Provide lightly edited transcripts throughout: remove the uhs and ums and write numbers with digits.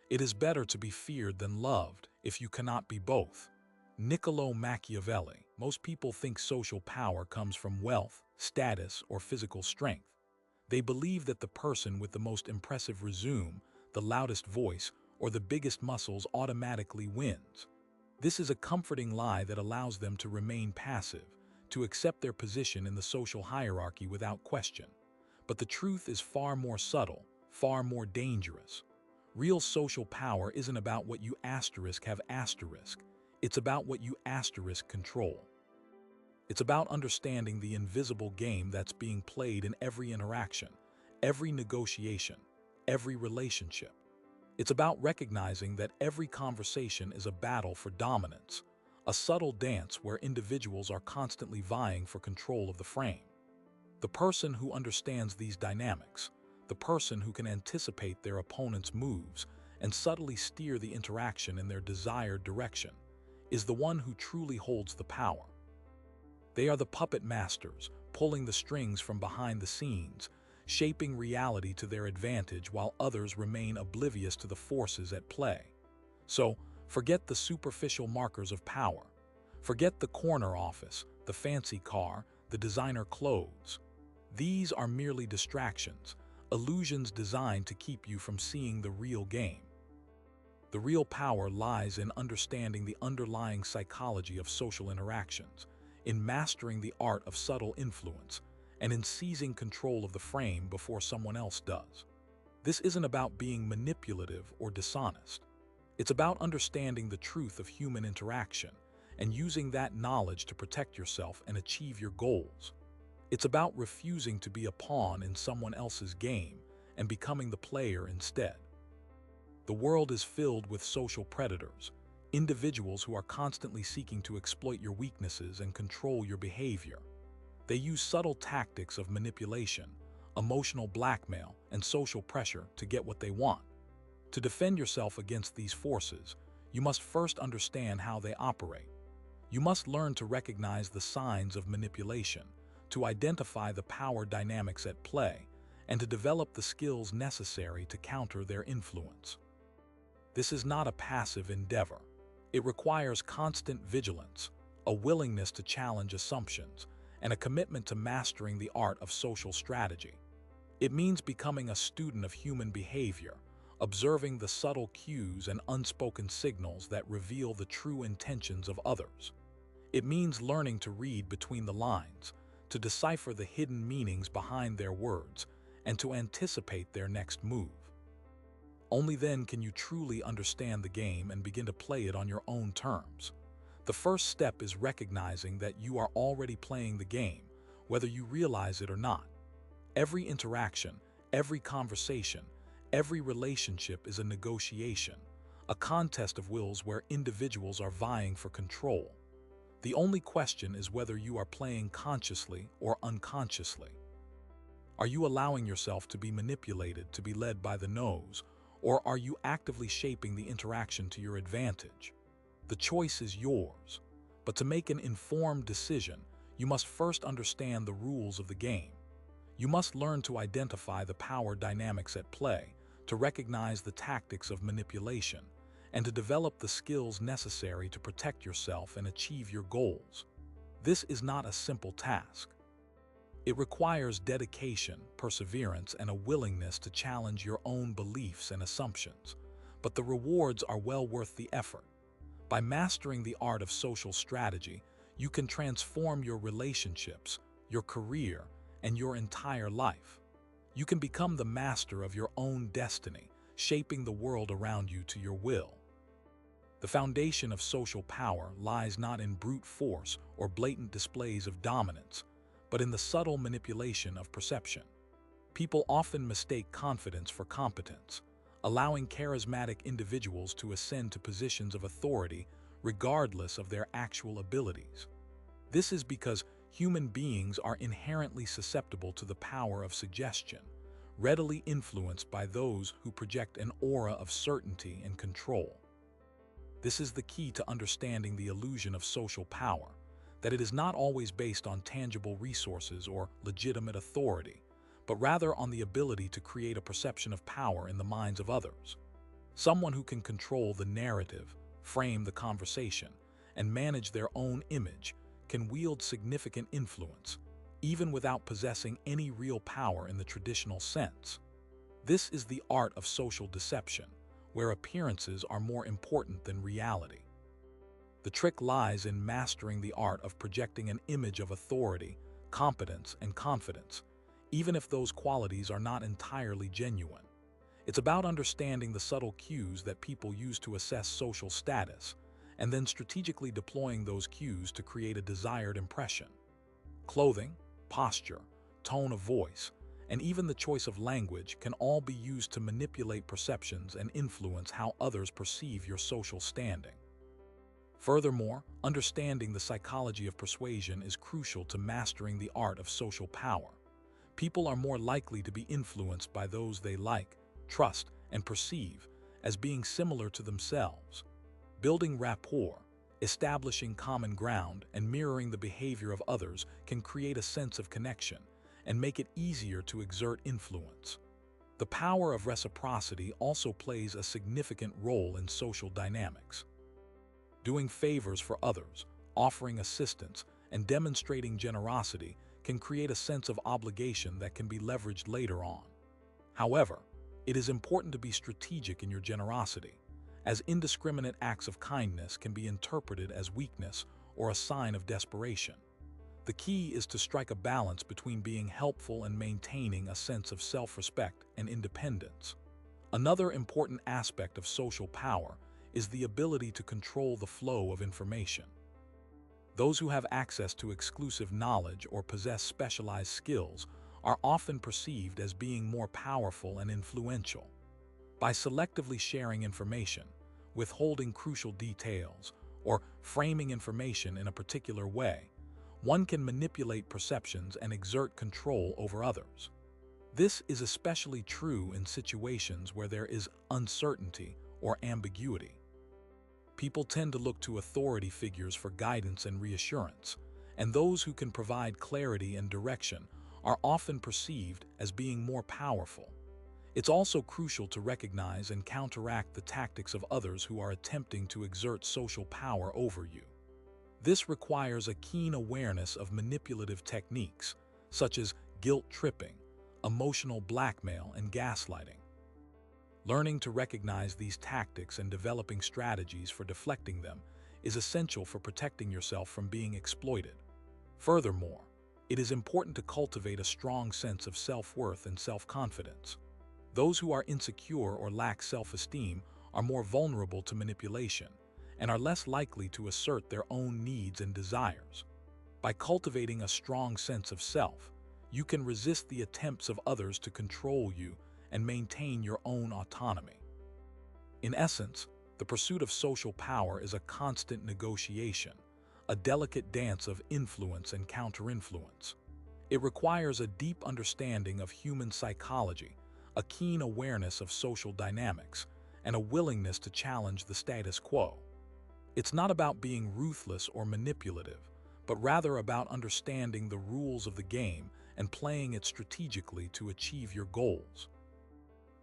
It is better to be feared than loved if you cannot be both. Niccolo Machiavelli. Most people think social power comes from wealth, status, or physical strength. They believe that the person with the most impressive resume, the loudest voice, or the biggest muscles automatically wins. This is a comforting lie that allows them to remain passive, to accept their position in the social hierarchy without question. But the truth is far more subtle, far more dangerous. Real social power isn't about what you have asterisk. It's about what you control. It's about understanding the invisible game that's being played in every interaction, every negotiation, every relationship. It's about recognizing that every conversation is a battle for dominance, a subtle dance where individuals are constantly vying for control of the frame. The person who understands these dynamics, the person who can anticipate their opponent's moves and subtly steer the interaction in their desired direction, is the one who truly holds the power. They are the puppet masters, pulling the strings from behind the scenes, shaping reality to their advantage while others remain oblivious to the forces at play. So, forget the superficial markers of power. Forget the corner office, the fancy car, the designer clothes. These are merely distractions, illusions designed to keep you from seeing the real game. The real power lies in understanding the underlying psychology of social interactions, in mastering the art of subtle influence, and in seizing control of the frame before someone else does. This isn't about being manipulative or dishonest. It's about understanding the truth of human interaction and using that knowledge to protect yourself and achieve your goals. It's about refusing to be a pawn in someone else's game and becoming the player instead. The world is filled with social predators, individuals who are constantly seeking to exploit your weaknesses and control your behavior. They use subtle tactics of manipulation, emotional blackmail, and social pressure to get what they want. To defend yourself against these forces, you must first understand how they operate. You must learn to recognize the signs of manipulation, to identify the power dynamics at play, and to develop the skills necessary to counter their influence. This is not a passive endeavor. It requires constant vigilance, a willingness to challenge assumptions, and a commitment to mastering the art of social strategy. It means becoming a student of human behavior, observing the subtle cues and unspoken signals that reveal the true intentions of others. It means learning to read between the lines, to decipher the hidden meanings behind their words, and to anticipate their next move. Only then can you truly understand the game and begin to play it on your own terms. The first step is recognizing that you are already playing the game, whether you realize it or not. Every interaction, every conversation, every relationship is a negotiation, a contest of wills where individuals are vying for control. The only question is whether you are playing consciously or unconsciously. Are you allowing yourself to be manipulated, to be led by the nose, or are you actively shaping the interaction to your advantage? The choice is yours, but to make an informed decision, you must first understand the rules of the game. You must learn to identify the power dynamics at play, to recognize the tactics of manipulation, and to develop the skills necessary to protect yourself and achieve your goals. This is not a simple task. It requires dedication, perseverance, and a willingness to challenge your own beliefs and assumptions, but the rewards are well worth the effort. By mastering the art of social strategy, you can transform your relationships, your career, and your entire life. You can become the master of your own destiny, shaping the world around you to your will. The foundation of social power lies not in brute force or blatant displays of dominance, but in the subtle manipulation of perception. People often mistake confidence for competence, allowing charismatic individuals to ascend to positions of authority regardless of their actual abilities. This is because human beings are inherently susceptible to the power of suggestion, readily influenced by those who project an aura of certainty and control. This is the key to understanding the illusion of social power, that it is not always based on tangible resources or legitimate authority, but rather on the ability to create a perception of power in the minds of others. Someone who can control the narrative, frame the conversation, and manage their own image can wield significant influence, even without possessing any real power in the traditional sense. This is the art of social deception, where appearances are more important than reality. The trick lies in mastering the art of projecting an image of authority, competence, and confidence, even if those qualities are not entirely genuine. It's about understanding the subtle cues that people use to assess social status, and then strategically deploying those cues to create a desired impression. Clothing, posture, tone of voice, and even the choice of language can all be used to manipulate perceptions and influence how others perceive your social standing. Furthermore, understanding the psychology of persuasion is crucial to mastering the art of social power. People are more likely to be influenced by those they like, trust, and perceive as being similar to themselves. Building rapport, establishing common ground, and mirroring the behavior of others can create a sense of connection and make it easier to exert influence. The power of reciprocity also plays a significant role in social dynamics. Doing favors for others, offering assistance, and demonstrating generosity can create a sense of obligation that can be leveraged later on. However, it is important to be strategic in your generosity, as indiscriminate acts of kindness can be interpreted as weakness or a sign of desperation. The key is to strike a balance between being helpful and maintaining a sense of self-respect and independence. Another important aspect of social power is the ability to control the flow of information. Those who have access to exclusive knowledge or possess specialized skills are often perceived as being more powerful and influential. By selectively sharing information, withholding crucial details, or framing information in a particular way, one can manipulate perceptions and exert control over others. This is especially true in situations where there is uncertainty or ambiguity. People tend to look to authority figures for guidance and reassurance, and those who can provide clarity and direction are often perceived as being more powerful. It's also crucial to recognize and counteract the tactics of others who are attempting to exert social power over you. This requires a keen awareness of manipulative techniques, such as guilt-tripping, emotional blackmail, and gaslighting. Learning to recognize these tactics and developing strategies for deflecting them is essential for protecting yourself from being exploited. Furthermore, it is important to cultivate a strong sense of self-worth and self-confidence. Those who are insecure or lack self-esteem are more vulnerable to manipulation and are less likely to assert their own needs and desires. By cultivating a strong sense of self, you can resist the attempts of others to control you and maintain your own autonomy. In essence, the pursuit of social power is a constant negotiation, a delicate dance of influence and counter-influence. It requires a deep understanding of human psychology, a keen awareness of social dynamics, and a willingness to challenge the status quo. It's not about being ruthless or manipulative, but rather about understanding the rules of the game and playing it strategically to achieve your goals.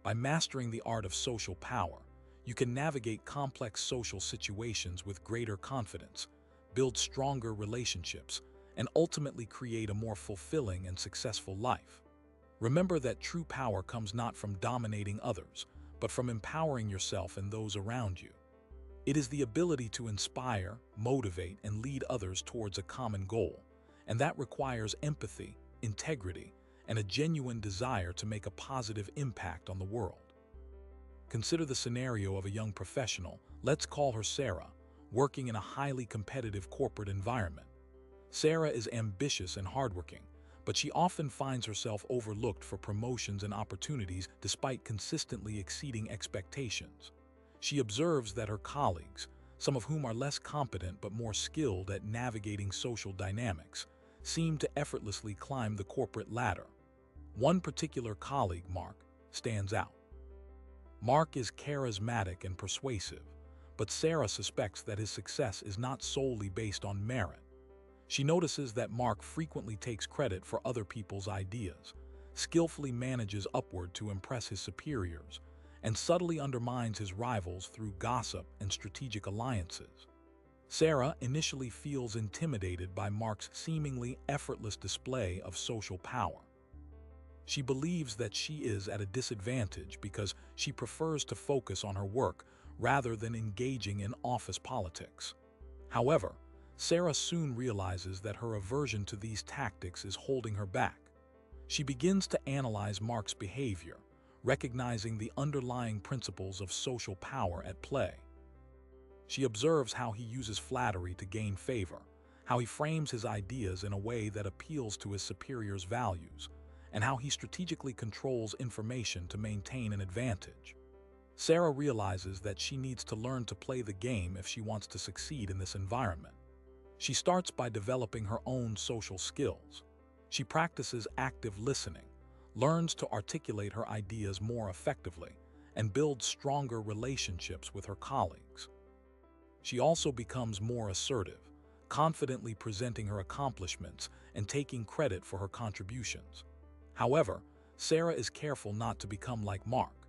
By mastering the art of social power, you can navigate complex social situations with greater confidence, build stronger relationships, and ultimately create a more fulfilling and successful life. Remember that true power comes not from dominating others, but from empowering yourself and those around you. It is the ability to inspire, motivate, and lead others towards a common goal, and that requires empathy, integrity, and a genuine desire to make a positive impact on the world. Consider the scenario of a young professional, let's call her Sarah, working in a highly competitive corporate environment. Sarah is ambitious and hardworking, but she often finds herself overlooked for promotions and opportunities despite consistently exceeding expectations. She observes that her colleagues, some of whom are less competent but more skilled at navigating social dynamics, seem to effortlessly climb the corporate ladder. One particular colleague, Mark, stands out. Mark is charismatic and persuasive, but Sarah suspects that his success is not solely based on merit. She notices that Mark frequently takes credit for other people's ideas, skillfully manages upward to impress his superiors, and subtly undermines his rivals through gossip and strategic alliances. Sarah initially feels intimidated by Mark's seemingly effortless display of social power. She believes that she is at a disadvantage because she prefers to focus on her work rather than engaging in office politics. However, Sarah soon realizes that her aversion to these tactics is holding her back. She begins to analyze Mark's behavior, recognizing the underlying principles of social power at play. She observes how he uses flattery to gain favor, how he frames his ideas in a way that appeals to his superiors' values, and how he strategically controls information to maintain an advantage. Sarah realizes that she needs to learn to play the game if she wants to succeed in this environment. She starts by developing her own social skills. She practices active listening, learns to articulate her ideas more effectively, and builds stronger relationships with her colleagues. She also becomes more assertive, confidently presenting her accomplishments and taking credit for her contributions. However, Sarah is careful not to become like Mark.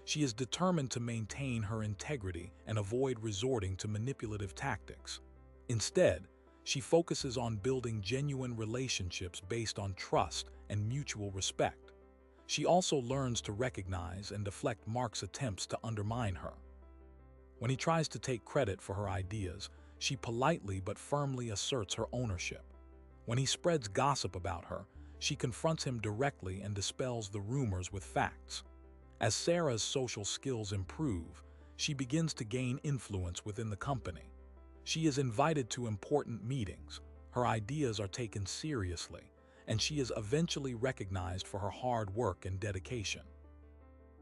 She is determined to maintain her integrity and avoid resorting to manipulative tactics. Instead, she focuses on building genuine relationships based on trust and mutual respect. She also learns to recognize and deflect Mark's attempts to undermine her. When he tries to take credit for her ideas, she politely but firmly asserts her ownership. When he spreads gossip about her, she confronts him directly and dispels the rumors with facts. As Sarah's social skills improve, she begins to gain influence within the company. She is invited to important meetings, her ideas are taken seriously, and she is eventually recognized for her hard work and dedication.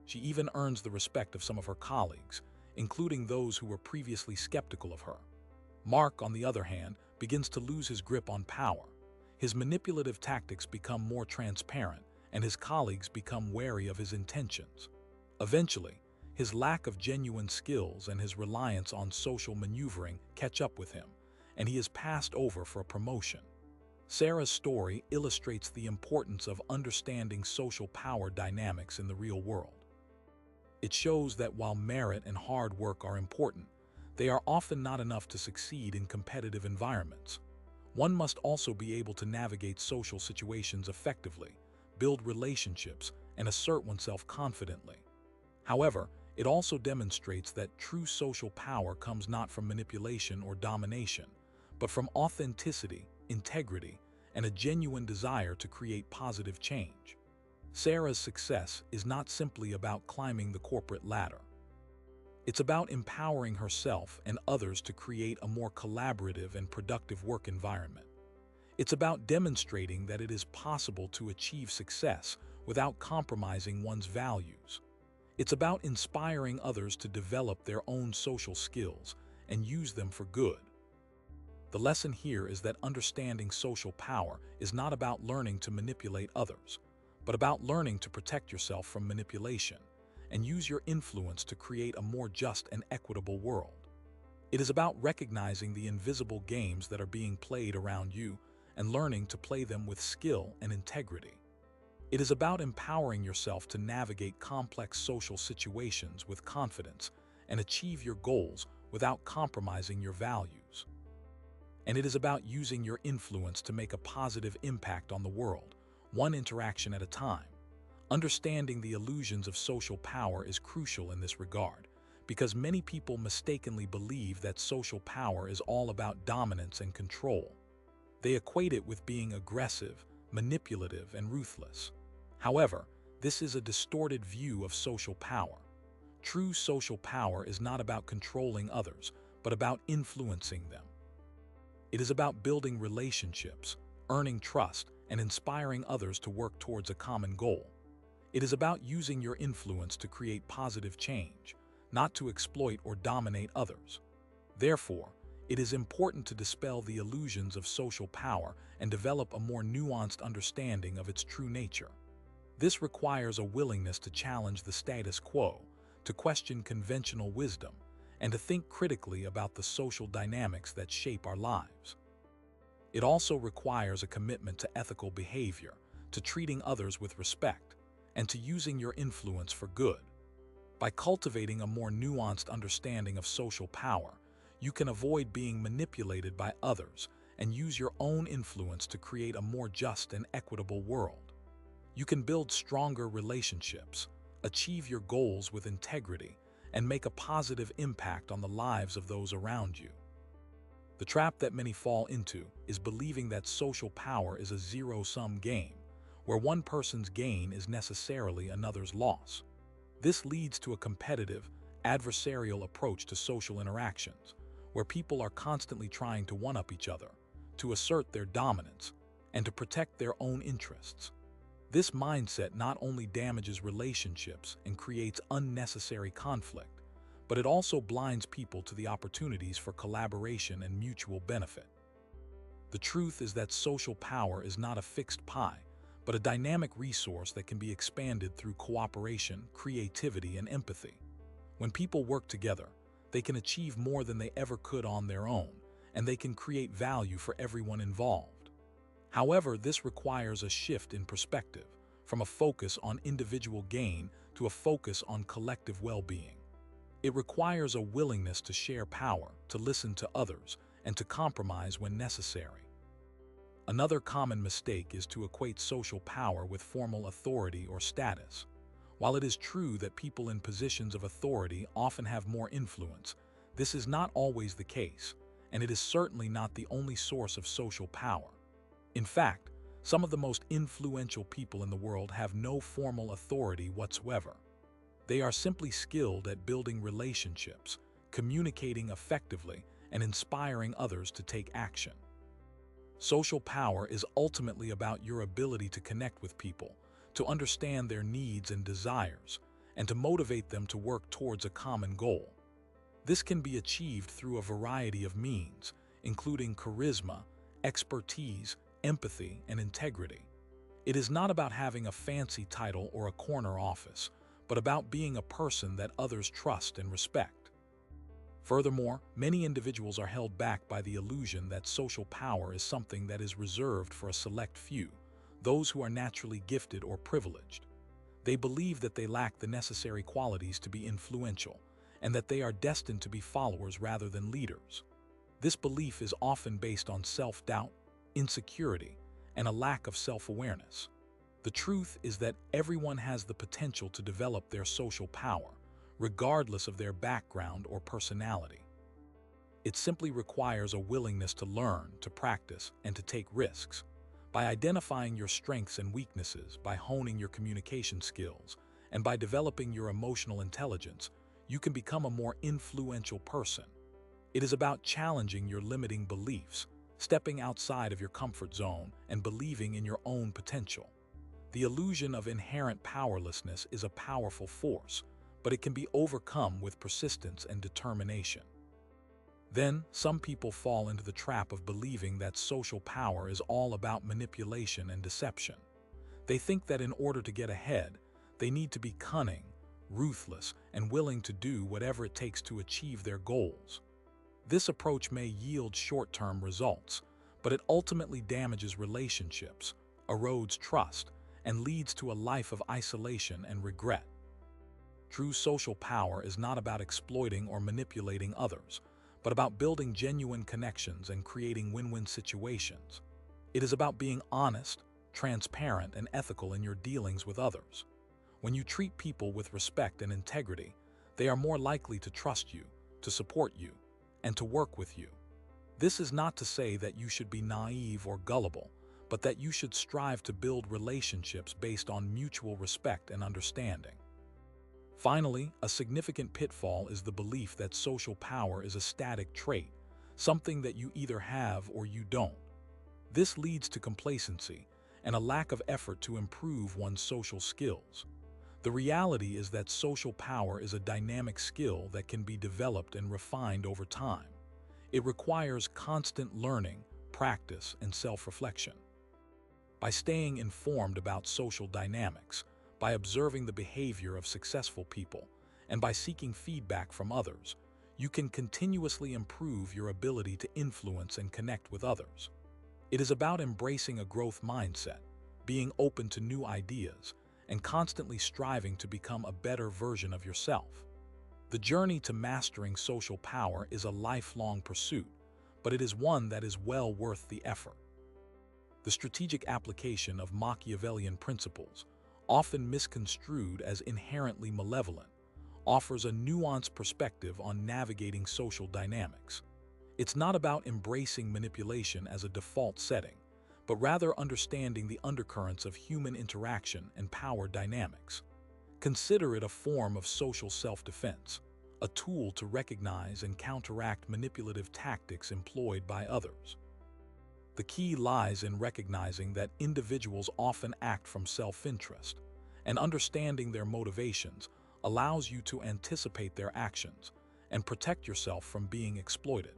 She even earns the respect of some of her colleagues, including those who were previously skeptical of her. Mark, on the other hand, begins to lose his grip on power. His manipulative tactics become more transparent, and his colleagues become wary of his intentions. Eventually, his lack of genuine skills and his reliance on social maneuvering catch up with him, and he is passed over for a promotion. Sarah's story illustrates the importance of understanding social power dynamics in the real world. It shows that while merit and hard work are important, they are often not enough to succeed in competitive environments. One must also be able to navigate social situations effectively, build relationships, and assert oneself confidently. However, it also demonstrates that true social power comes not from manipulation or domination, but from authenticity, integrity, and a genuine desire to create positive change. Sarah's success is not simply about climbing the corporate ladder. It's about empowering herself and others to create a more collaborative and productive work environment. It's about demonstrating that it is possible to achieve success without compromising one's values. It's about inspiring others to develop their own social skills and use them for good. The lesson here is that understanding social power is not about learning to manipulate others, but about learning to protect yourself from manipulation and use your influence to create a more just and equitable world. It is about recognizing the invisible games that are being played around you and learning to play them with skill and integrity. It is about empowering yourself to navigate complex social situations with confidence and achieve your goals without compromising your values. And it is about using your influence to make a positive impact on the world, one interaction at a time. Understanding the illusions of social power is crucial in this regard, because many people mistakenly believe that social power is all about dominance and control. They equate it with being aggressive, manipulative, and ruthless. However, this is a distorted view of social power. True social power is not about controlling others, but about influencing them. It is about building relationships, earning trust, and inspiring others to work towards a common goal. It is about using your influence to create positive change, not to exploit or dominate others. Therefore, it is important to dispel the illusions of social power and develop a more nuanced understanding of its true nature. This requires a willingness to challenge the status quo, to question conventional wisdom, and to think critically about the social dynamics that shape our lives. It also requires a commitment to ethical behavior, to treating others with respect, and to using your influence for good. By cultivating a more nuanced understanding of social power, you can avoid being manipulated by others and use your own influence to create a more just and equitable world. You can build stronger relationships, achieve your goals with integrity, and make a positive impact on the lives of those around you. The trap that many fall into is believing that social power is a zero-sum game, where one person's gain is necessarily another's loss. This leads to a competitive, adversarial approach to social interactions, where people are constantly trying to one-up each other, to assert their dominance, and to protect their own interests. This mindset not only damages relationships and creates unnecessary conflict, but it also blinds people to the opportunities for collaboration and mutual benefit. The truth is that social power is not a fixed pie, but a dynamic resource that can be expanded through cooperation, creativity, and empathy. When people work together, they can achieve more than they ever could on their own, and they can create value for everyone involved. However, this requires a shift in perspective, from a focus on individual gain to a focus on collective well-being. It requires a willingness to share power, to listen to others, and to compromise when necessary. Another common mistake is to equate social power with formal authority or status. While it is true that people in positions of authority often have more influence, this is not always the case, and it is certainly not the only source of social power. In fact, some of the most influential people in the world have no formal authority whatsoever. They are simply skilled at building relationships, communicating effectively, and inspiring others to take action. Social power is ultimately about your ability to connect with people, to understand their needs and desires, and to motivate them to work towards a common goal. This can be achieved through a variety of means, including charisma, expertise, empathy, and integrity. It is not about having a fancy title or a corner office, but about being a person that others trust and respect. Furthermore, many individuals are held back by the illusion that social power is something that is reserved for a select few, those who are naturally gifted or privileged. They believe that they lack the necessary qualities to be influential, and that they are destined to be followers rather than leaders. This belief is often based on self-doubt, insecurity, and a lack of self-awareness. The truth is that everyone has the potential to develop their social power, regardless of their background or personality. It simply requires a willingness to learn, to practice, and to take risks. By identifying your strengths and weaknesses, by honing your communication skills, and by developing your emotional intelligence, you can become a more influential person. It is about challenging your limiting beliefs, stepping outside of your comfort zone, and believing in your own potential. The illusion of inherent powerlessness is a powerful force, but it can be overcome with persistence and determination. Then, some people fall into the trap of believing that social power is all about manipulation and deception. They think that in order to get ahead, they need to be cunning, ruthless, and willing to do whatever it takes to achieve their goals. This approach may yield short-term results, but it ultimately damages relationships, erodes trust, and leads to a life of isolation and regret. True social power is not about exploiting or manipulating others, but about building genuine connections and creating win-win situations. It is about being honest, transparent, and ethical in your dealings with others. When you treat people with respect and integrity, they are more likely to trust you, to support you, and to work with you. This is not to say that you should be naive or gullible, but that you should strive to build relationships based on mutual respect and understanding. Finally, a significant pitfall is the belief that social power is a static trait, something that you either have or you don't. This leads to complacency and a lack of effort to improve one's social skills. The reality is that social power is a dynamic skill that can be developed and refined over time. It requires constant learning, practice, and self-reflection. By staying informed about social dynamics, by observing the behavior of successful people, and by seeking feedback from others, you can continuously improve your ability to influence and connect with others. It is about embracing a growth mindset, being open to new ideas, and constantly striving to become a better version of yourself. The journey to mastering social power is a lifelong pursuit, but it is one that is well worth the effort. The strategic application of Machiavellian principles, often misconstrued as inherently malevolent, offers a nuanced perspective on navigating social dynamics. It's not about embracing manipulation as a default setting, but rather understanding the undercurrents of human interaction and power dynamics. Consider it a form of social self-defense, a tool to recognize and counteract manipulative tactics employed by others. The key lies in recognizing that individuals often act from self-interest, and understanding their motivations allows you to anticipate their actions and protect yourself from being exploited.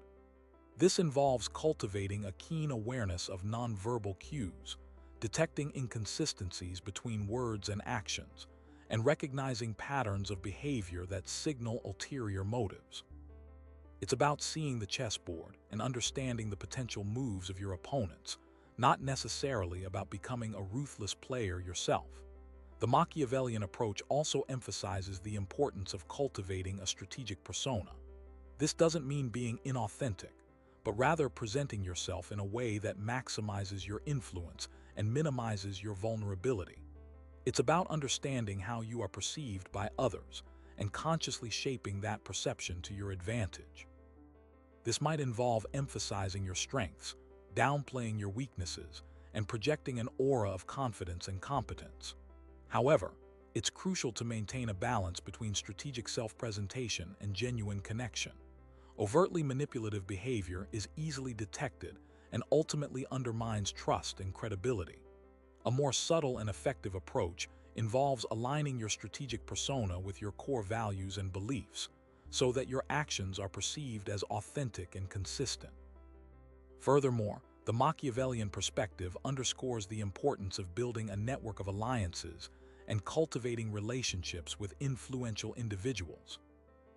This involves cultivating a keen awareness of nonverbal cues, detecting inconsistencies between words and actions, and recognizing patterns of behavior that signal ulterior motives. It's about seeing the chessboard and understanding the potential moves of your opponents, not necessarily about becoming a ruthless player yourself. The Machiavellian approach also emphasizes the importance of cultivating a strategic persona. This doesn't mean being inauthentic, but rather presenting yourself in a way that maximizes your influence and minimizes your vulnerability. It's about understanding how you are perceived by others and consciously shaping that perception to your advantage. This might involve emphasizing your strengths, downplaying your weaknesses, and projecting an aura of confidence and competence. However, it's crucial to maintain a balance between strategic self-presentation and genuine connection. Overtly manipulative behavior is easily detected and ultimately undermines trust and credibility. A more subtle and effective approach involves aligning your strategic persona with your core values and beliefs, so that your actions are perceived as authentic and consistent. Furthermore, the Machiavellian perspective underscores the importance of building a network of alliances and cultivating relationships with influential individuals.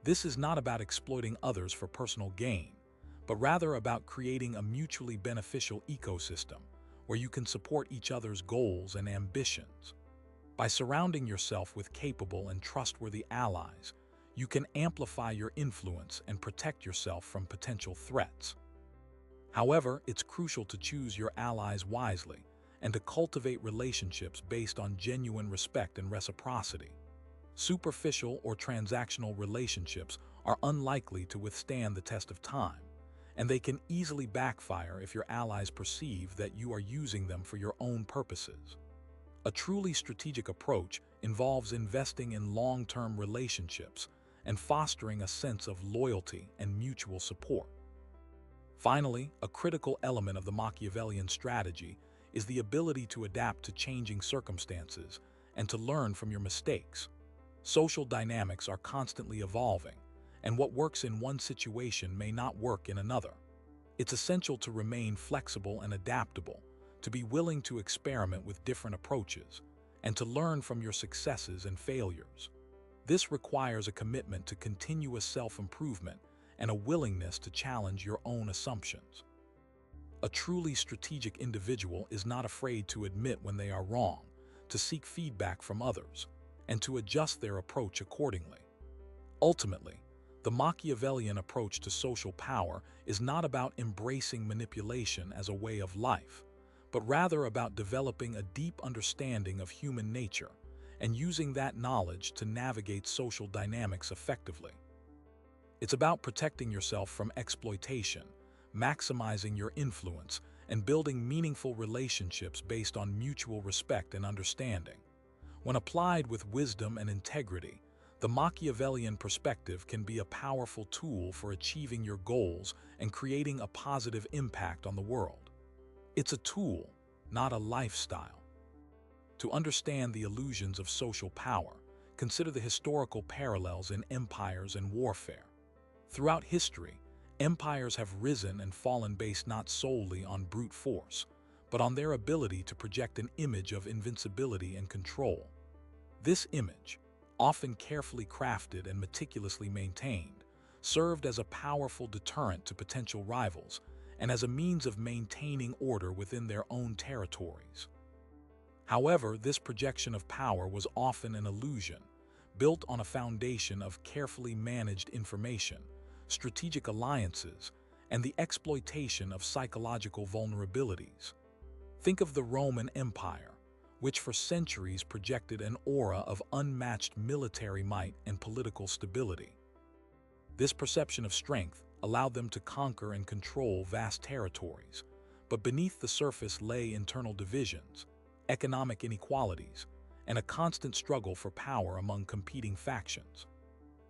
This is not about exploiting others for personal gain, but rather about creating a mutually beneficial ecosystem where you can support each other's goals and ambitions. By surrounding yourself with capable and trustworthy allies, you can amplify your influence and protect yourself from potential threats. However, it's crucial to choose your allies wisely and to cultivate relationships based on genuine respect and reciprocity. Superficial or transactional relationships are unlikely to withstand the test of time, and they can easily backfire if your allies perceive that you are using them for your own purposes. A truly strategic approach involves investing in long-term relationships and fostering a sense of loyalty and mutual support. Finally, a critical element of the Machiavellian strategy is the ability to adapt to changing circumstances and to learn from your mistakes. Social dynamics are constantly evolving, and what works in one situation may not work in another. It's essential to remain flexible and adaptable, to be willing to experiment with different approaches, and to learn from your successes and failures. This requires a commitment to continuous self-improvement and a willingness to challenge your own assumptions. A truly strategic individual is not afraid to admit when they are wrong, to seek feedback from others, and to adjust their approach accordingly. Ultimately, the Machiavellian approach to social power is not about embracing manipulation as a way of life, but rather about developing a deep understanding of human nature and using that knowledge to navigate social dynamics effectively. It's about protecting yourself from exploitation, maximizing your influence, and building meaningful relationships based on mutual respect and understanding. When applied with wisdom and integrity, the Machiavellian perspective can be a powerful tool for achieving your goals and creating a positive impact on the world. It's a tool, not a lifestyle. To understand the illusions of social power, consider the historical parallels in empires and warfare. Throughout history, empires have risen and fallen based not solely on brute force, but on their ability to project an image of invincibility and control. This image, often carefully crafted and meticulously maintained, served as a powerful deterrent to potential rivals and as a means of maintaining order within their own territories. However, this projection of power was often an illusion, built on a foundation of carefully managed information, strategic alliances, and the exploitation of psychological vulnerabilities. Think of the Roman Empire, which for centuries projected an aura of unmatched military might and political stability. This perception of strength allowed them to conquer and control vast territories, but beneath the surface lay internal divisions, economic inequalities, and a constant struggle for power among competing factions.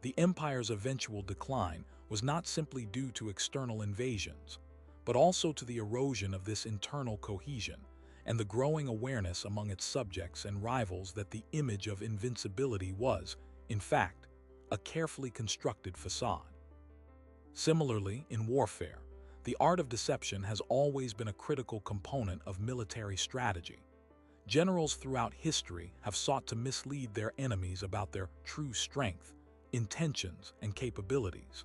The empire's eventual decline was not simply due to external invasions, but also to the erosion of this internal cohesion and the growing awareness among its subjects and rivals that the image of invincibility was, in fact, a carefully constructed facade. Similarly, in warfare, the art of deception has always been a critical component of military strategy. Generals throughout history have sought to mislead their enemies about their true strength, intentions, and capabilities.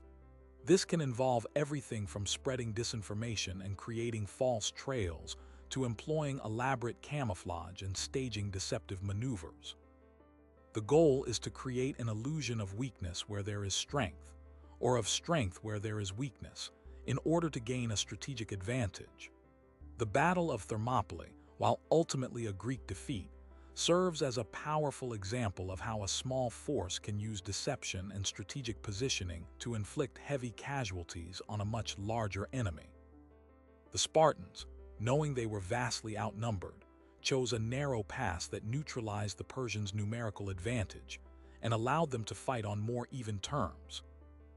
This can involve everything from spreading disinformation and creating false trails to employing elaborate camouflage and staging deceptive maneuvers. The goal is to create an illusion of weakness where there is strength, or of strength where there is weakness, in order to gain a strategic advantage. The Battle of Thermopylae, while ultimately a Greek defeat, serves as a powerful example of how a small force can use deception and strategic positioning to inflict heavy casualties on a much larger enemy. The Spartans, knowing they were vastly outnumbered, chose a narrow pass that neutralized the Persians' numerical advantage and allowed them to fight on more even terms.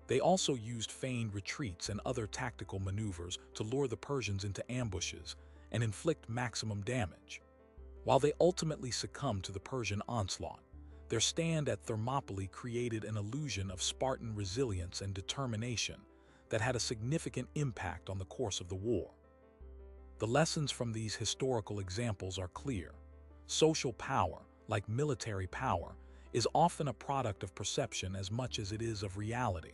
They also used feigned retreats and other tactical maneuvers to lure the Persians into ambushes and inflict maximum damage. While they ultimately succumbed to the Persian onslaught, their stand at Thermopylae created an illusion of Spartan resilience and determination that had a significant impact on the course of the war. The lessons from these historical examples are clear. Social power, like military power, is often a product of perception as much as it is of reality.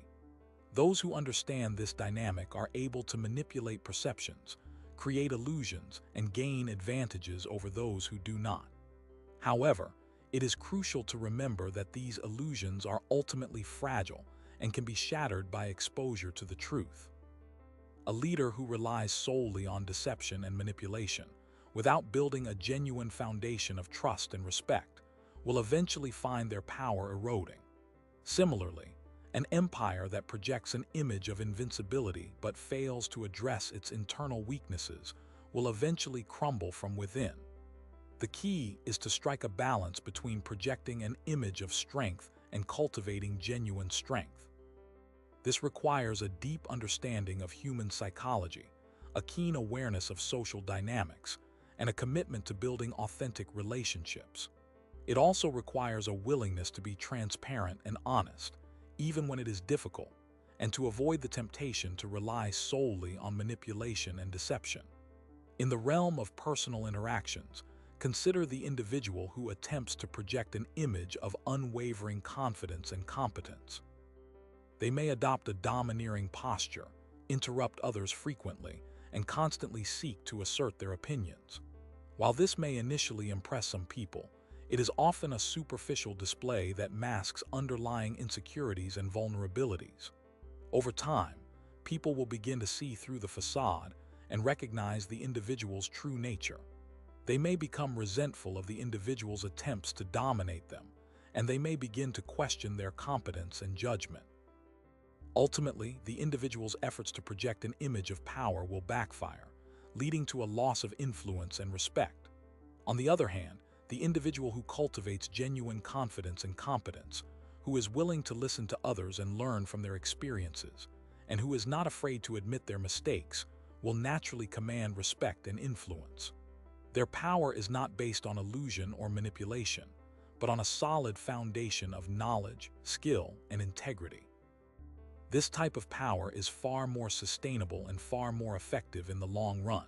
Those who understand this dynamic are able to manipulate perceptions, create illusions, and gain advantages over those who do not. However, it is crucial to remember that these illusions are ultimately fragile and can be shattered by exposure to the truth. A leader who relies solely on deception and manipulation, without building a genuine foundation of trust and respect, will eventually find their power eroding. Similarly, an empire that projects an image of invincibility but fails to address its internal weaknesses will eventually crumble from within. The key is to strike a balance between projecting an image of strength and cultivating genuine strength. This requires a deep understanding of human psychology, a keen awareness of social dynamics, and a commitment to building authentic relationships. It also requires a willingness to be transparent and honest, even when it is difficult, and to avoid the temptation to rely solely on manipulation and deception. In the realm of personal interactions, consider the individual who attempts to project an image of unwavering confidence and competence. They may adopt a domineering posture, interrupt others frequently, and constantly seek to assert their opinions. While this may initially impress some people, it is often a superficial display that masks underlying insecurities and vulnerabilities. Over time, people will begin to see through the facade and recognize the individual's true nature. They may become resentful of the individual's attempts to dominate them, and they may begin to question their competence and judgment. Ultimately, the individual's efforts to project an image of power will backfire, leading to a loss of influence and respect. On the other hand, the individual who cultivates genuine confidence and competence, who is willing to listen to others and learn from their experiences, and who is not afraid to admit their mistakes, will naturally command respect and influence. Their power is not based on illusion or manipulation, but on a solid foundation of knowledge, skill, and integrity. This type of power is far more sustainable and far more effective in the long run.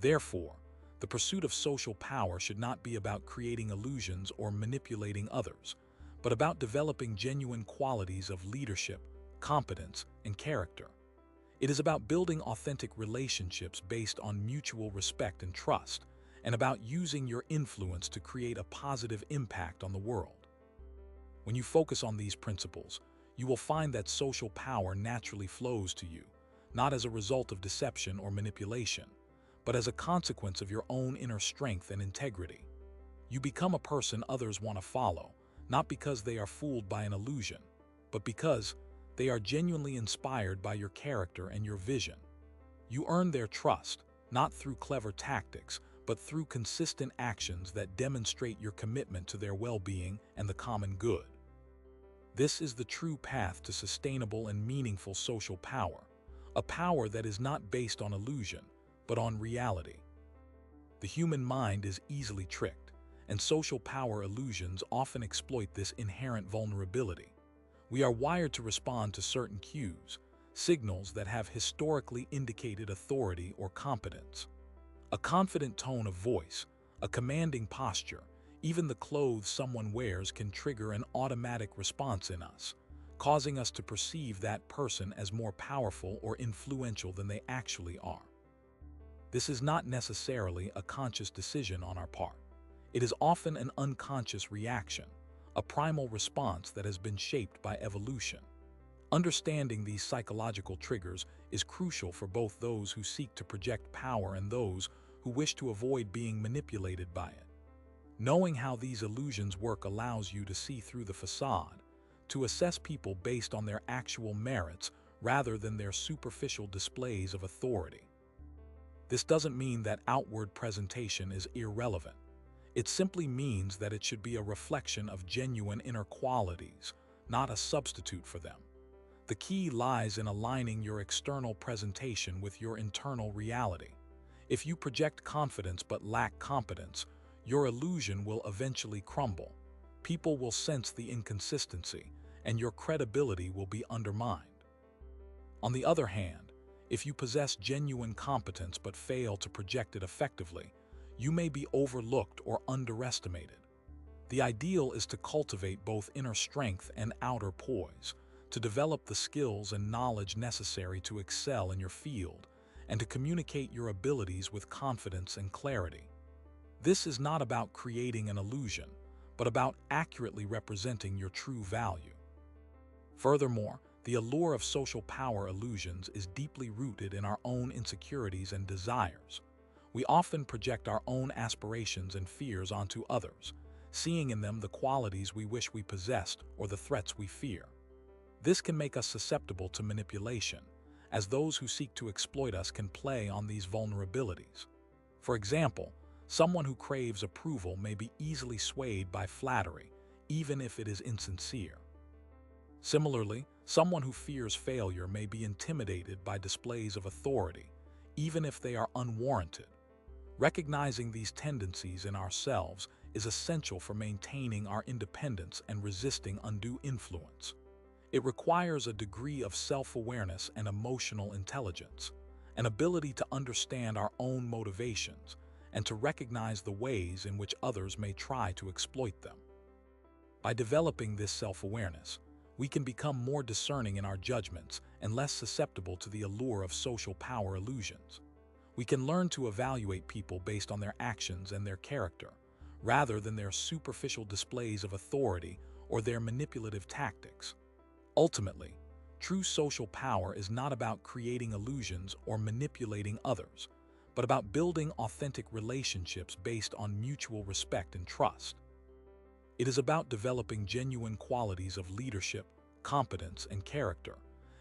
Therefore, the pursuit of social power should not be about creating illusions or manipulating others, but about developing genuine qualities of leadership, competence, and character. It is about building authentic relationships based on mutual respect and trust, and about using your influence to create a positive impact on the world. When you focus on these principles, you will find that social power naturally flows to you, not as a result of deception or manipulation, but as a consequence of your own inner strength and integrity. You become a person others want to follow, not because they are fooled by an illusion, but because they are genuinely inspired by your character and your vision. You earn their trust, not through clever tactics, but through consistent actions that demonstrate your commitment to their well-being and the common good. This is the true path to sustainable and meaningful social power, a power that is not based on illusion, but on reality. The human mind is easily tricked, and social power illusions often exploit this inherent vulnerability. We are wired to respond to certain cues, signals that have historically indicated authority or competence. A confident tone of voice, a commanding posture, even the clothes someone wears can trigger an automatic response in us, causing us to perceive that person as more powerful or influential than they actually are. This is not necessarily a conscious decision on our part. It is often an unconscious reaction, a primal response that has been shaped by evolution. Understanding these psychological triggers is crucial for both those who seek to project power and those who wish to avoid being manipulated by it. Knowing how these illusions work allows you to see through the facade, to assess people based on their actual merits rather than their superficial displays of authority. This doesn't mean that outward presentation is irrelevant. It simply means that it should be a reflection of genuine inner qualities, not a substitute for them. The key lies in aligning your external presentation with your internal reality. If you project confidence but lack competence, your illusion will eventually crumble. People will sense the inconsistency, and your credibility will be undermined. On the other hand, if you possess genuine competence but fail to project it effectively, you may be overlooked or underestimated. The ideal is to cultivate both inner strength and outer poise, to develop the skills and knowledge necessary to excel in your field, and to communicate your abilities with confidence and clarity. This is not about creating an illusion, but about accurately representing your true value. Furthermore, the allure of social power illusions is deeply rooted in our own insecurities and desires. We often project our own aspirations and fears onto others, seeing in them the qualities we wish we possessed or the threats we fear. This can make us susceptible to manipulation, as those who seek to exploit us can play on these vulnerabilities. For example, someone who craves approval may be easily swayed by flattery, even if it is insincere. Similarly, someone who fears failure may be intimidated by displays of authority, even if they are unwarranted. Recognizing these tendencies in ourselves is essential for maintaining our independence and resisting undue influence. It requires a degree of self-awareness and emotional intelligence, an ability to understand our own motivations, and to recognize the ways in which others may try to exploit them. By developing this self-awareness, we can become more discerning in our judgments and less susceptible to the allure of social power illusions. We can learn to evaluate people based on their actions and their character, rather than their superficial displays of authority or their manipulative tactics. Ultimately, true social power is not about creating illusions or manipulating others, but about building authentic relationships based on mutual respect and trust. It is about developing genuine qualities of leadership, competence, and character,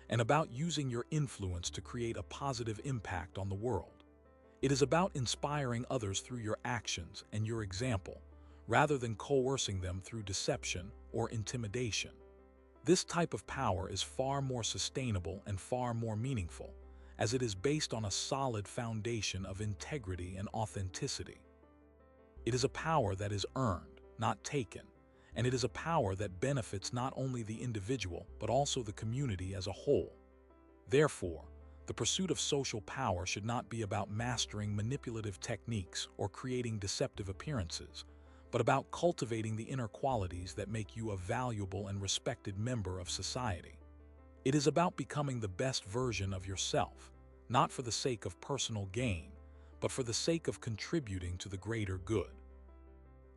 and about using your influence to create a positive impact on the world. It is about inspiring others through your actions and your example, rather than coercing them through deception or intimidation. This type of power is far more sustainable and far more meaningful, as it is based on a solid foundation of integrity and authenticity. It is a power that is earned, not taken, and it is a power that benefits not only the individual but also the community as a whole. Therefore, the pursuit of social power should not be about mastering manipulative techniques or creating deceptive appearances, but about cultivating the inner qualities that make you a valuable and respected member of society. It is about becoming the best version of yourself, not for the sake of personal gain, but for the sake of contributing to the greater good.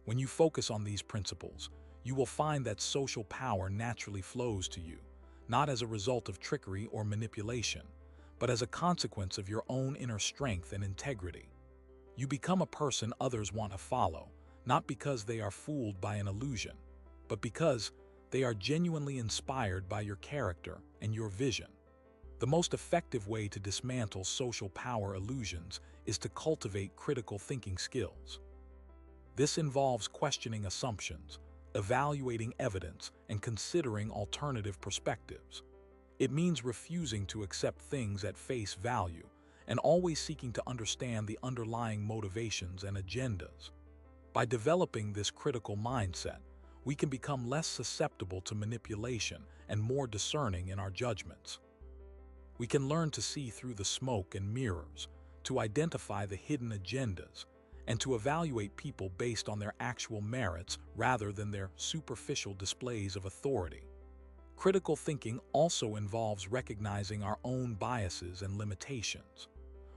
When you focus on these principles, you will find that social power naturally flows to you, not as a result of trickery or manipulation, but as a consequence of your own inner strength and integrity. You become a person others want to follow, not because they are fooled by an illusion, but because they are genuinely inspired by your character and your vision. The most effective way to dismantle social power illusions is to cultivate critical thinking skills. This involves questioning assumptions, evaluating evidence, and considering alternative perspectives. It means refusing to accept things at face value and always seeking to understand the underlying motivations and agendas. By developing this critical mindset, we can become less susceptible to manipulation and more discerning in our judgments. We can learn to see through the smoke and mirrors, to identify the hidden agendas, and to evaluate people based on their actual merits rather than their superficial displays of authority. Critical thinking also involves recognizing our own biases and limitations.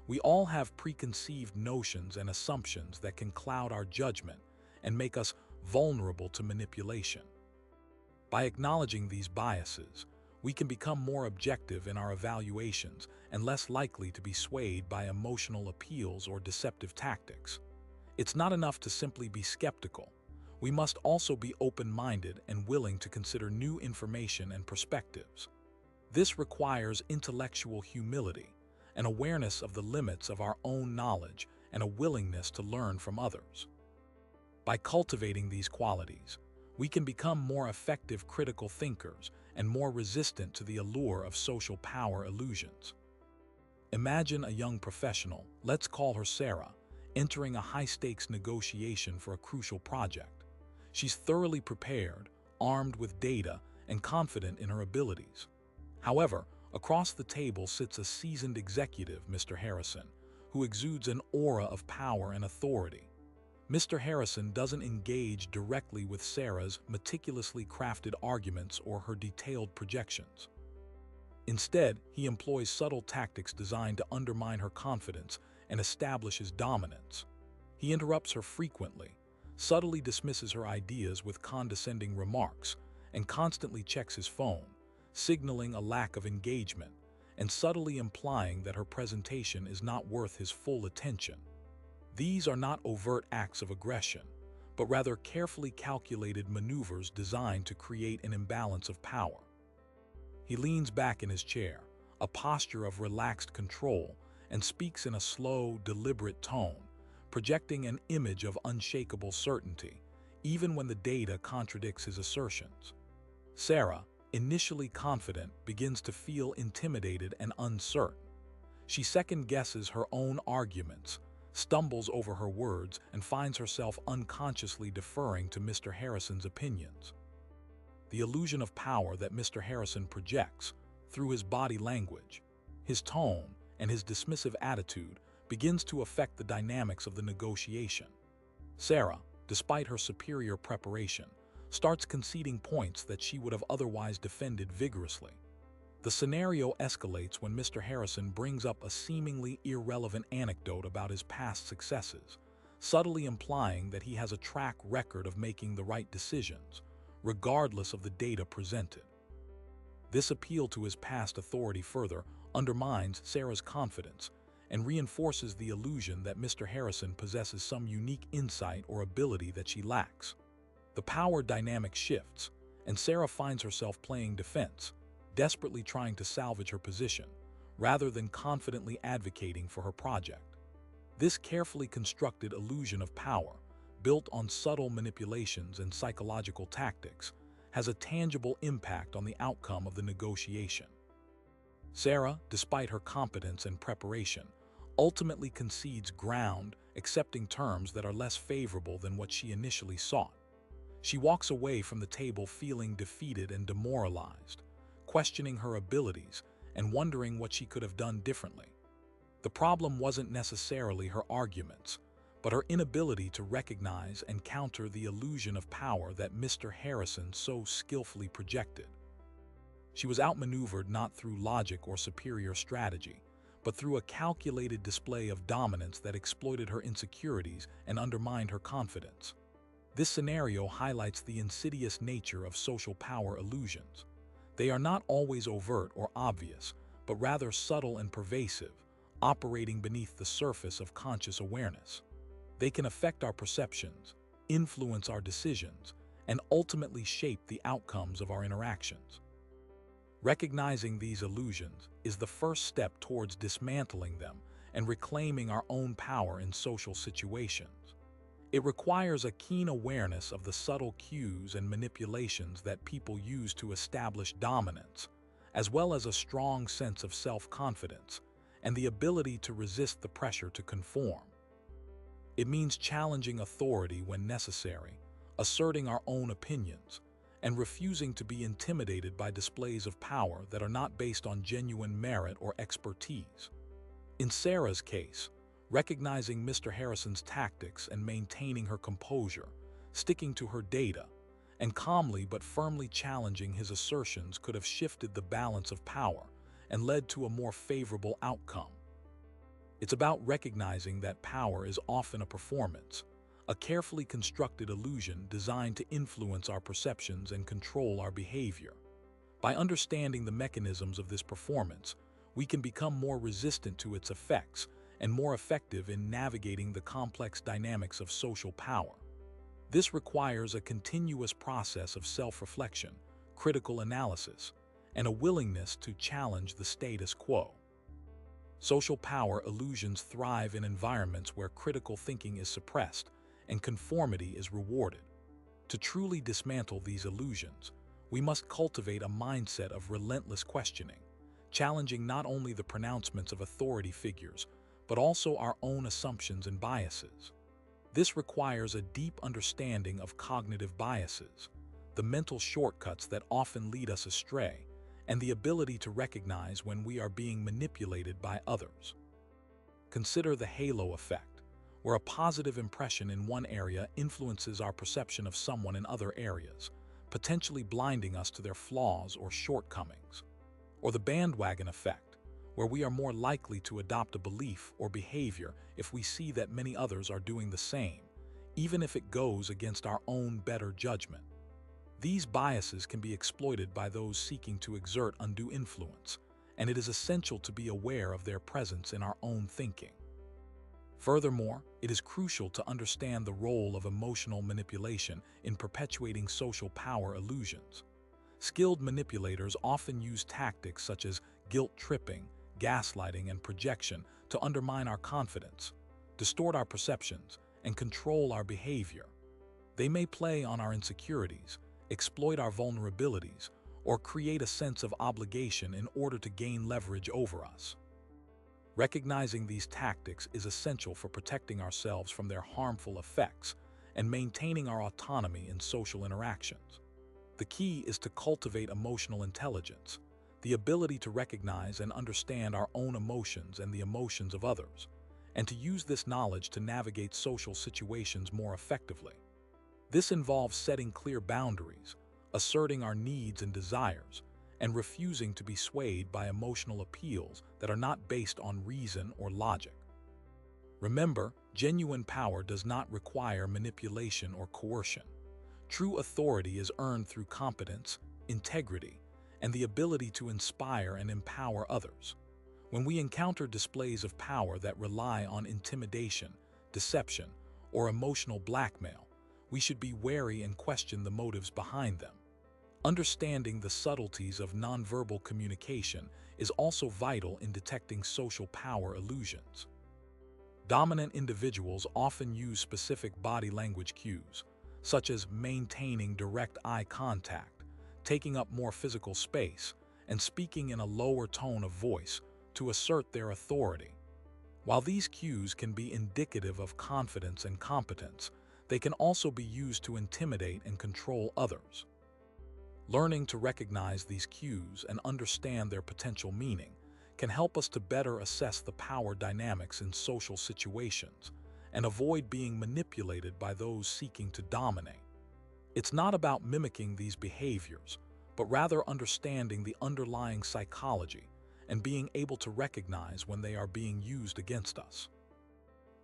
We all have preconceived notions and assumptions that can cloud our judgment and make us vulnerable to manipulation. By acknowledging these biases, we can become more objective in our evaluations and less likely to be swayed by emotional appeals or deceptive tactics. It's not enough to simply be skeptical. We must also be open-minded and willing to consider new information and perspectives. This requires intellectual humility, an awareness of the limits of our own knowledge, and a willingness to learn from others. By cultivating these qualities, we can become more effective critical thinkers and more resistant to the allure of social power illusions. Imagine a young professional, let's call her Sarah, entering a high-stakes negotiation for a crucial project. She's thoroughly prepared, armed with data, and confident in her abilities. However, across the table sits a seasoned executive, Mr. Harrison, who exudes an aura of power and authority. Mr. Harrison doesn't engage directly with Sarah's meticulously crafted arguments or her detailed projections. Instead, he employs subtle tactics designed to undermine her confidence and establish his dominance. He interrupts her frequently, subtly dismisses her ideas with condescending remarks, and constantly checks his phone, signaling a lack of engagement and subtly implying that her presentation is not worth his full attention. These are not overt acts of aggression, but rather carefully calculated maneuvers designed to create an imbalance of power. He leans back in his chair, a posture of relaxed control, and speaks in a slow, deliberate tone, projecting an image of unshakable certainty, even when the data contradicts his assertions. Sarah, initially confident, begins to feel intimidated and uncertain. She second-guesses her own arguments, stumbles over her words, and finds herself unconsciously deferring to Mr. Harrison's opinions. The illusion of power that Mr. Harrison projects, through his body language, his tone, and his dismissive attitude, begins to affect the dynamics of the negotiation. Sarah, despite her superior preparation, starts conceding points that she would have otherwise defended vigorously. The scenario escalates when Mr. Harrison brings up a seemingly irrelevant anecdote about his past successes, subtly implying that he has a track record of making the right decisions, regardless of the data presented. This appeal to his past authority further undermines Sarah's confidence and reinforces the illusion that Mr. Harrison possesses some unique insight or ability that she lacks. The power dynamic shifts, and Sarah finds herself playing defense, desperately trying to salvage her position, rather than confidently advocating for her project. This carefully constructed illusion of power, built on subtle manipulations and psychological tactics, has a tangible impact on the outcome of the negotiation. Sarah, despite her competence and preparation, ultimately concedes ground, accepting terms that are less favorable than what she initially sought. She walks away from the table feeling defeated and demoralized, questioning her abilities and wondering what she could have done differently. The problem wasn't necessarily her arguments, but her inability to recognize and counter the illusion of power that Mr. Harrison so skillfully projected. She was outmaneuvered not through logic or superior strategy, but through a calculated display of dominance that exploited her insecurities and undermined her confidence. This scenario highlights the insidious nature of social power illusions. They are not always overt or obvious, but rather subtle and pervasive, operating beneath the surface of conscious awareness. They can affect our perceptions, influence our decisions, and ultimately shape the outcomes of our interactions. Recognizing these illusions is the first step towards dismantling them and reclaiming our own power in social situations. It requires a keen awareness of the subtle cues and manipulations that people use to establish dominance, as well as a strong sense of self-confidence and the ability to resist the pressure to conform. It means challenging authority when necessary, asserting our own opinions, and refusing to be intimidated by displays of power that are not based on genuine merit or expertise. In Sarah's case, recognizing Mr. Harrison's tactics and maintaining her composure, sticking to her data, and calmly but firmly challenging his assertions could have shifted the balance of power and led to a more favorable outcome. It's about recognizing that power is often a performance, a carefully constructed illusion designed to influence our perceptions and control our behavior. By understanding the mechanisms of this performance, we can become more resistant to its effects and more effective in navigating the complex dynamics of social power. This requires a continuous process of self-reflection, critical analysis, and a willingness to challenge the status quo. Social power illusions thrive in environments where critical thinking is suppressed and conformity is rewarded. To truly dismantle these illusions, we must cultivate a mindset of relentless questioning, challenging not only the pronouncements of authority figures, but also our own assumptions and biases. This requires a deep understanding of cognitive biases, the mental shortcuts that often lead us astray, and the ability to recognize when we are being manipulated by others. Consider the halo effect, where a positive impression in one area influences our perception of someone in other areas, potentially blinding us to their flaws or shortcomings. Or the bandwagon effect, where we are more likely to adopt a belief or behavior if we see that many others are doing the same, even if it goes against our own better judgment. These biases can be exploited by those seeking to exert undue influence, and it is essential to be aware of their presence in our own thinking. Furthermore, it is crucial to understand the role of emotional manipulation in perpetuating social power illusions. Skilled manipulators often use tactics such as guilt-tripping, gaslighting, and projection to undermine our confidence, distort our perceptions, and control our behavior. They may play on our insecurities, exploit our vulnerabilities, or create a sense of obligation in order to gain leverage over us. Recognizing these tactics is essential for protecting ourselves from their harmful effects and maintaining our autonomy in social interactions. The key is to cultivate emotional intelligence, the ability to recognize and understand our own emotions and the emotions of others, and to use this knowledge to navigate social situations more effectively. This involves setting clear boundaries, asserting our needs and desires, and refusing to be swayed by emotional appeals that are not based on reason or logic. Remember, genuine power does not require manipulation or coercion. True authority is earned through competence, integrity, and the ability to inspire and empower others. When we encounter displays of power that rely on intimidation, deception, or emotional blackmail, we should be wary and question the motives behind them. Understanding the subtleties of nonverbal communication is also vital in detecting social power illusions. Dominant individuals often use specific body language cues, such as maintaining direct eye contact, taking up more physical space, and speaking in a lower tone of voice to assert their authority. While these cues can be indicative of confidence and competence, they can also be used to intimidate and control others. Learning to recognize these cues and understand their potential meaning can help us to better assess the power dynamics in social situations and avoid being manipulated by those seeking to dominate. It's not about mimicking these behaviors, but rather understanding the underlying psychology and being able to recognize when they are being used against us.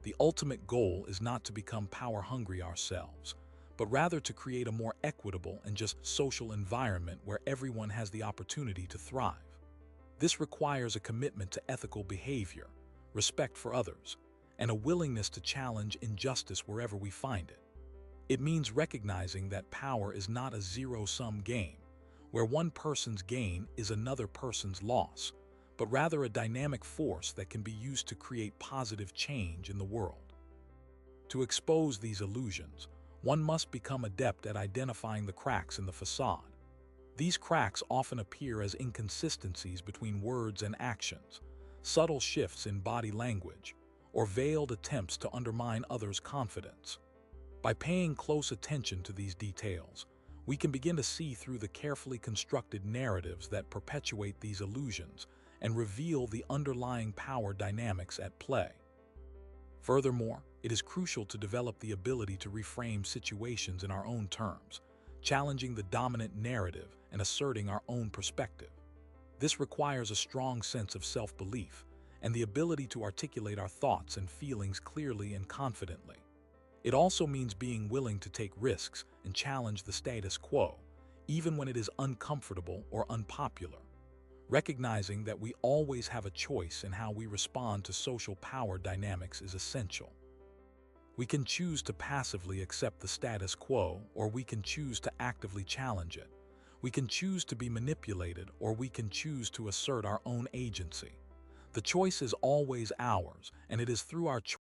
The ultimate goal is not to become power-hungry ourselves, but rather to create a more equitable and just social environment where everyone has the opportunity to thrive. This requires a commitment to ethical behavior, respect for others, and a willingness to challenge injustice wherever we find it. It means recognizing that power is not a zero-sum game, where one person's gain is another person's loss, but rather a dynamic force that can be used to create positive change in the world. To expose these illusions, one must become adept at identifying the cracks in the facade. These cracks often appear as inconsistencies between words and actions, subtle shifts in body language, or veiled attempts to undermine others' confidence. By paying close attention to these details, we can begin to see through the carefully constructed narratives that perpetuate these illusions and reveal the underlying power dynamics at play. Furthermore, it is crucial to develop the ability to reframe situations in our own terms, challenging the dominant narrative and asserting our own perspective. This requires a strong sense of self-belief and the ability to articulate our thoughts and feelings clearly and confidently. It also means being willing to take risks and challenge the status quo, even when it is uncomfortable or unpopular. Recognizing that we always have a choice in how we respond to social power dynamics is essential. We can choose to passively accept the status quo, or we can choose to actively challenge it. We can choose to be manipulated, or we can choose to assert our own agency. The choice is always ours, and it is through our choice